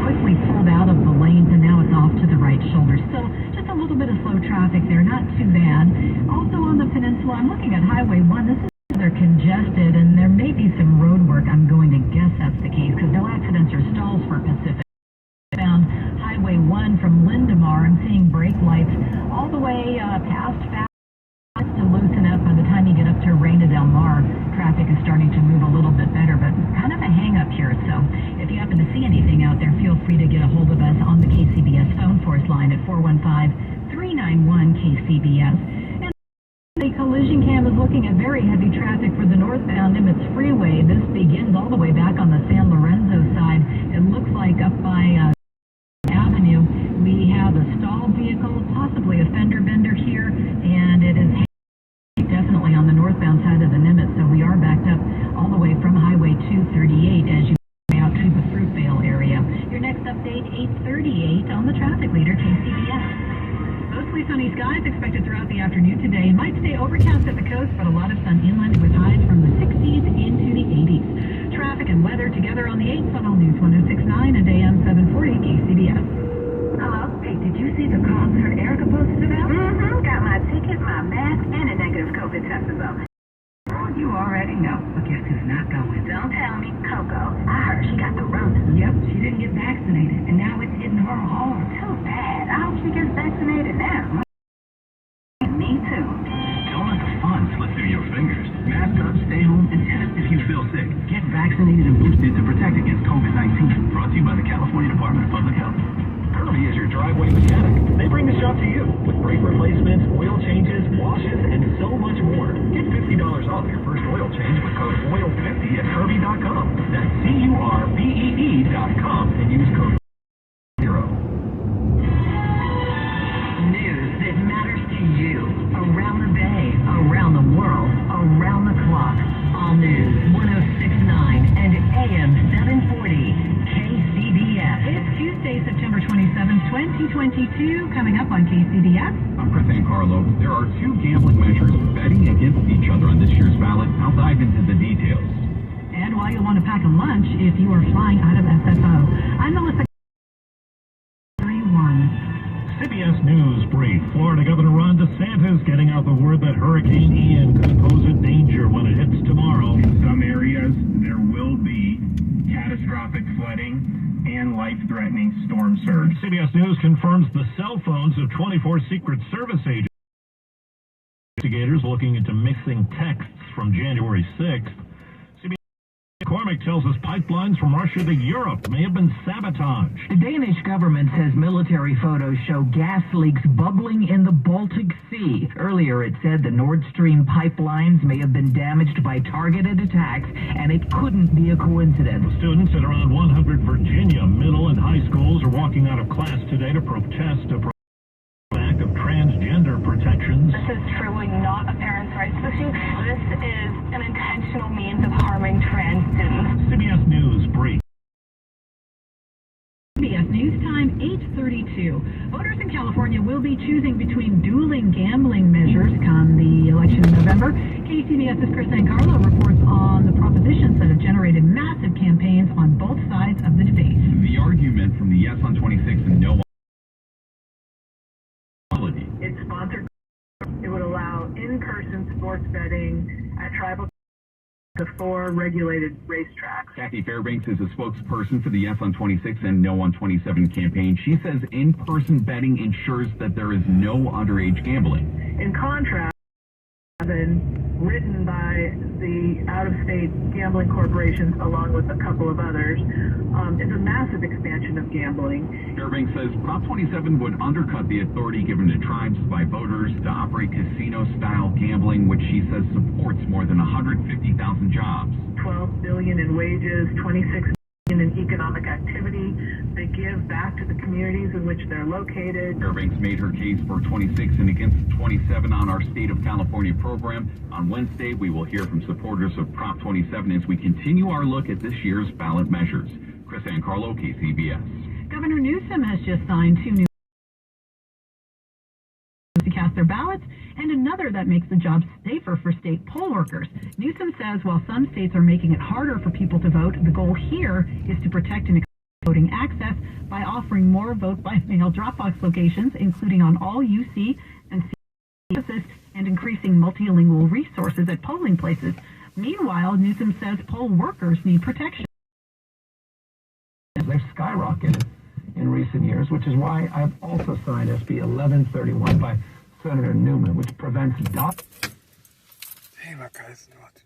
quickly pulled out of the lanes and now it's off to the right shoulder. Still just a little bit of slow traffic there, not too bad. Also on the peninsula, I'm looking at Highway 1. This is they're congested and there may be some road work. I'm going to guess that's the case because no accidents or stalls for Pacific. Found Highway 1 from Lindemar. I'm seeing brake lights all the way past Fast to loosen up. By the time you get up to Reina Del Mar, traffic is starting to move a little bit better, but kind of a hang-up here. So if you happen to see anything out there, feel free to get a hold of us on the KCBS phone force line at 415-391-KCBS. The collision cam is looking at very heavy traffic for the northbound Nimitz Freeway. This begins all the way back on the San Lorenzo side. It looks like up by Avenue, we have a stalled vehicle, possibly a fender bender here, and it is definitely on the northbound side of the Nimitz, so we are backed up all the way from Highway 238 as you go out to the Fruitvale area. Your next update, 8:38 on the traffic leader, KCBS. Mostly sunny skies expected throughout the afternoon today. Might stay overcast at the coast, but a lot of sun inland with highs from the 60s into the 80s. Traffic and weather together on the 8th on All News 106.9 and AM 740 KCBS. Hello? Hey, did you see the concert Erica posted about? Mm-hmm. Got my ticket, my mask, and a negative COVID test result. Oh, you already know. But guess who's not going? Don't tell me. Coco. I heard she got the Rona. Yep, she didn't get vaccinated, and now it's hitting her hard. Too bad. I hope she gets vaccinated now. Me too. Don't let the fun slip through your fingers. Mask up, stay home, and test if you feel sick. Get vaccinated and boosted to protect against COVID-19. Brought to you by the California Department of Public Health. Kirby is your driveway mechanic. They bring the shop to you with brake replacements, oil changes, washes, and so much more. Get $50 off your first oil change with code OIL50 at Kirby.com. That's CURBEE.com and use code 0. News that matters to you. Around the bay, around the world, around the clock. All News 106.9 and AM 740 KCBS. It's Tuesday, September 27, 2022, coming up on KCBS. I'm Chris Carlo. There are two gambling measures betting against each other on this year's ballot. I'll dive into the details. And while you'll want to pack a lunch if you are flying out of SFO. I'm Melissa. CBS News brief. Florida Governor Ron DeSantis getting out the word that Hurricane Ian could pose a danger when it hits tomorrow. In some areas, there will be catastrophic flooding and life-threatening storm surge. CBS News confirms the cell phones of 24 Secret Service agents. Investigators looking into missing texts from January 6th. CBS McCormick tells us pipelines from Russia to Europe may have been sabotaged. The Danish government says military photos show gas leaks bubbling in the Baltic Sea. Earlier it said the Nord Stream pipelines may have been damaged by targeted attacks, and it couldn't be a coincidence. Students at around 100 Virginia middle and high schools are walking out of class today to protest a act of transgender protections. This is truly not a parents' rights issue. This is an intentional means of harming trans students. CBS News brief. CBS News Time, 8:32. Voters in California will be choosing between dueling gambling measures come the election in November. KCBS's Chris Carlo reports on the propositions that have generated massive campaigns on both sides of the debate. The argument from the yes on 26 and no on It's sponsored. It would allow in-person sports betting at tribal to 4 regulated racetracks. Kathy Fairbanks is a spokesperson for the Yes on 26 and No on 27 campaign. She says in-person betting ensures that there is no underage gambling. In contrast, been written by the out-of-state gambling corporations along with a couple of others, is a massive expansion of gambling. Fairbanks says Prop 27 would undercut the authority given to tribes by voters to operate casino-style gambling, which she says supports more than 150,000 jobs. $12 billion in wages, $26 million in economic activity. They give back to the communities in which they're located. Fairbanks made her case for 26 and against 27 on our State of California program. On Wednesday, we will hear from supporters of Prop 27 as we continue our look at this year's ballot measures. Chris Carlo, KCBS. Governor Newsom has just signed 2 new to cast their ballots, and another that makes the job safer for state poll workers. Newsom says while some states are making it harder for people to vote, the goal here is to protect and voting access by offering more vote-by-mail drop-box locations, including on all UC and C campuses, and increasing multilingual resources at polling places. Meanwhile, Newsom says poll workers need protection. They've skyrocketed in recent years, which is why I've also signed SB 1131 by Senator Newman, which prevents Hey, my guys, Novato.